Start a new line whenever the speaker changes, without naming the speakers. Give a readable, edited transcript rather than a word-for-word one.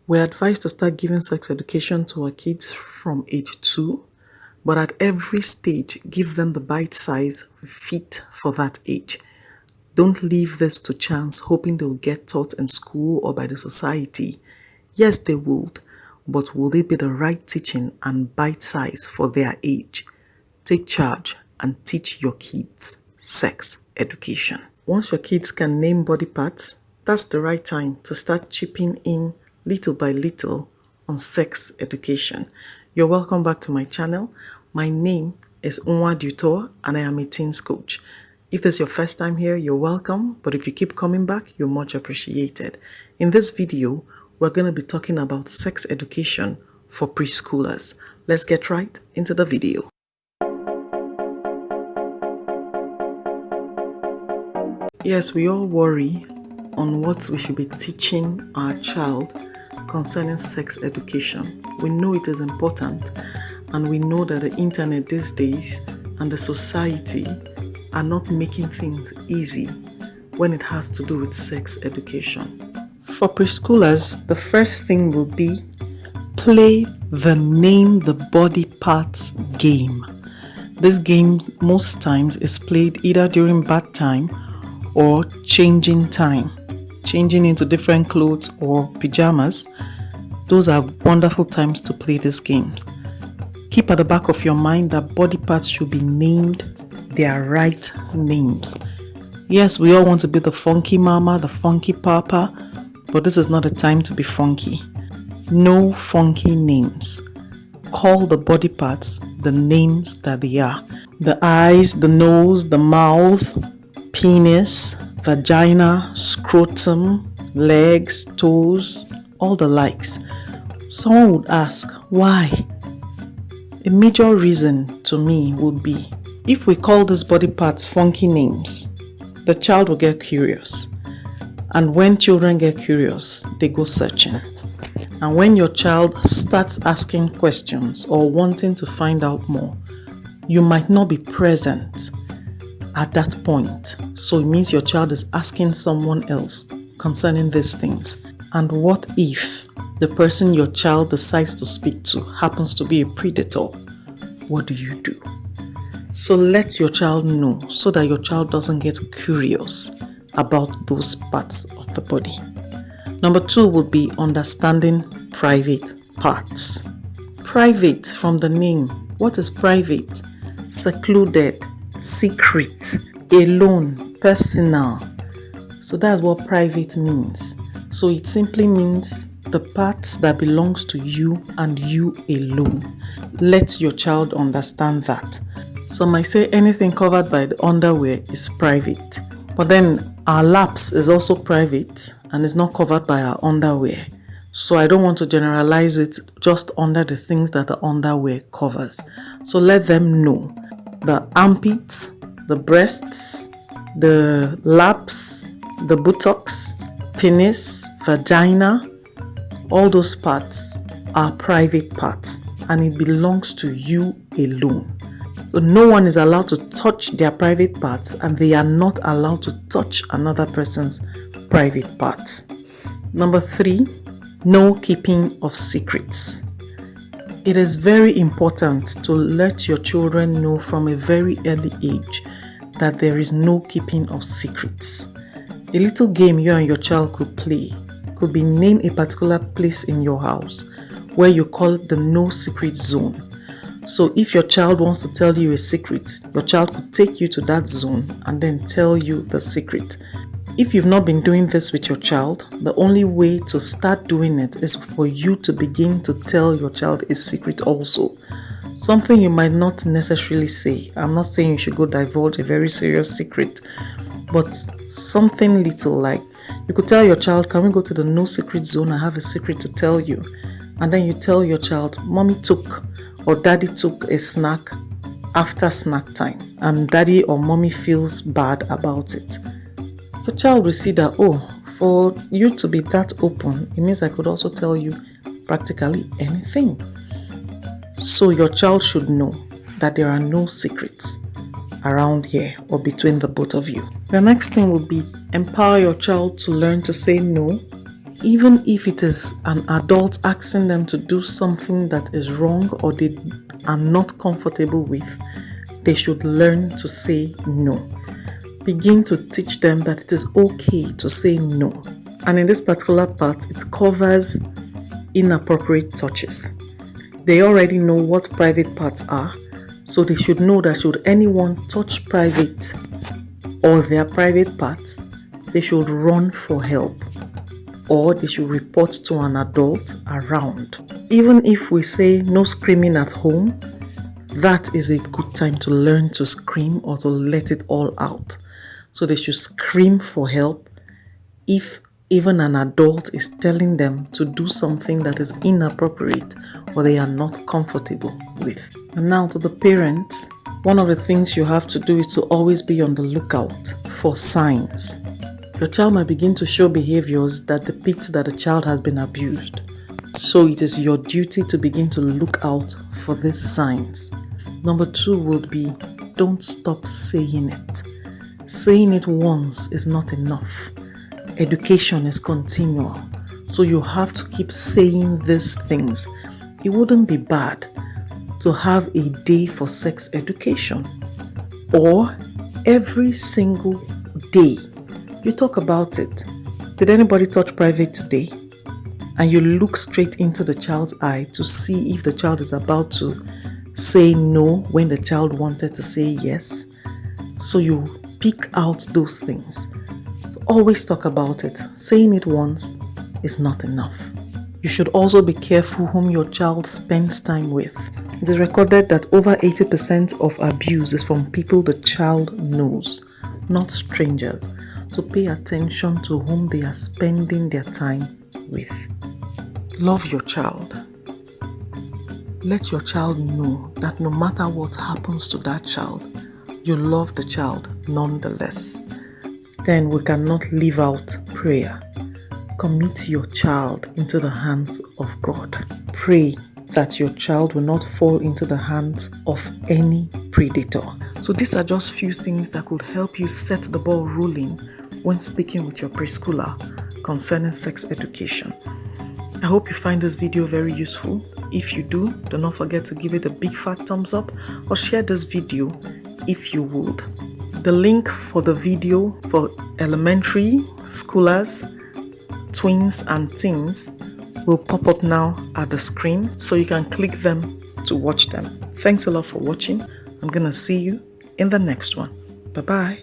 We're advised to start giving sex education to our kids from age 2, but at every stage, give them the bite size fit for that age. Don't leave this to chance, hoping they'll get taught in school or by the society. Yes, they would, but will they be the right teaching and bite size for their age? Take charge and teach your kids sex education. Once your kids can name body parts, that's the right time to start chipping in little by little on sex education. You're welcome back to my channel. My name is Unwa Dutor and I am a teens coach. If this is your first time here, you're welcome, but if you keep coming back, you're much appreciated. In this video, we're going to be talking about sex education for preschoolers. Let's get right into the video. Yes, we all worry on what we should be teaching our child concerning sex education. We know it is important, and we know that the internet these days and the society are not making things easy when it has to do with sex education. For preschoolers, the first thing will be play the name the body parts game. This game most times is played either during bath time or changing time, changing into different clothes or pajamas. Those are wonderful times to play this game. Keep at the back of your mind that body parts should be named their right names. Yes, we all want to be the funky mama, the funky papa, but this is not a time to be funky. No funky names. Call the body parts the names that they are. The eyes, the nose, the mouth, penis, vagina, scrotum, legs, toes, all the likes. Someone would ask, why? A major reason to me would be, if we call these body parts funky names, the child will get curious. And when children get curious, they go searching. And when your child starts asking questions or wanting to find out more, you might not be present at that point. So it means your child is asking someone else concerning these things. And what if the person your child decides to speak to happens to be a predator? What do you do? So let your child know so that your child doesn't get curious about those parts of the body. Number 2 would be understanding private parts. Private from the name. What is private? Secluded, secret, alone, personal. So that's what private means. So it simply means the parts that belongs to you and you alone. Let your child understand that. Some might say anything covered by the underwear is private. But then our laps is also private and is not covered by our underwear. So I don't want to generalize it just under the things that the underwear covers. So let them know the armpits, the breasts, the laps, the buttocks, penis, vagina, all those parts are private parts and it belongs to you alone. So no one is allowed to touch their private parts and they are not allowed to touch another person's private parts. Number 3, no keeping of secrets. It is very important to let your children know from a very early age that there is no keeping of secrets. A little game you and your child could play could be name a particular place in your house where you call it the no secret zone. So if your child wants to tell you a secret, your child could take you to that zone and then tell you the secret. If you've not been doing this with your child, the only way to start doing it is for you to begin to tell your child a secret also. Something you might not necessarily say. I'm not saying you should go divulge a very serious secret, but something little like, you could tell your child, can we go to the no secret zone? I have a secret to tell you. And then you tell your child, mommy took or daddy took a snack after snack time and daddy or mommy feels bad about it. Your child will see that, oh, for you to be that open, it means I could also tell you practically anything. So your child should know that there are no secrets around here or between the both of you. The next thing would be empower your child to learn to say no even if it is an adult asking them to do something that is wrong or they are not comfortable with, they should learn to say no. Begin to teach them that it is okay to say no. And in this particular part, it covers inappropriate touches. They already know what private parts are, so they should know that should anyone touch private or their private parts, they should run for help or they should report to an adult around. Even if we say no screaming at home, that is a good time to learn to scream or to let it all out. So they should scream for help if even an adult is telling them to do something that is inappropriate or they are not comfortable with. And now to the parents, one of the things you have to do is to always be on the lookout for signs. Your child might begin to show behaviors that depict that the child has been abused. So it is your duty to begin to look out for these signs. Number 2 would be, don't stop saying it. Saying it once is not enough. Education is continual. So you have to keep saying these things. It wouldn't be bad to have a day for sex education, or every single day you talk about it. Did anybody touch private today? And you look straight into the child's eye to see if the child is about to say no when the child wanted to say yes. So you pick out those things. So always talk about it. Saying it once is not enough. You should also be careful whom your child spends time with. It is recorded that over 80% of abuse is from people the child knows, not strangers. So pay attention to whom they are spending their time with. Love your child. Let your child know that no matter what happens to that child, you love the child nonetheless. Then we cannot leave out prayer. Commit your child into the hands of God. Pray that your child will not fall into the hands of any predator. So these are just few things that could help you set the ball rolling when speaking with your preschooler concerning sex education. I hope you find this video very useful. If you do not forget to give it a big fat thumbs up or share this video if you would. The link for the video for elementary schoolers, twins and teens will pop up now at the screen, so you can click them to watch them. Thanks a lot for watching. I'm gonna see you in the next one. Bye-bye.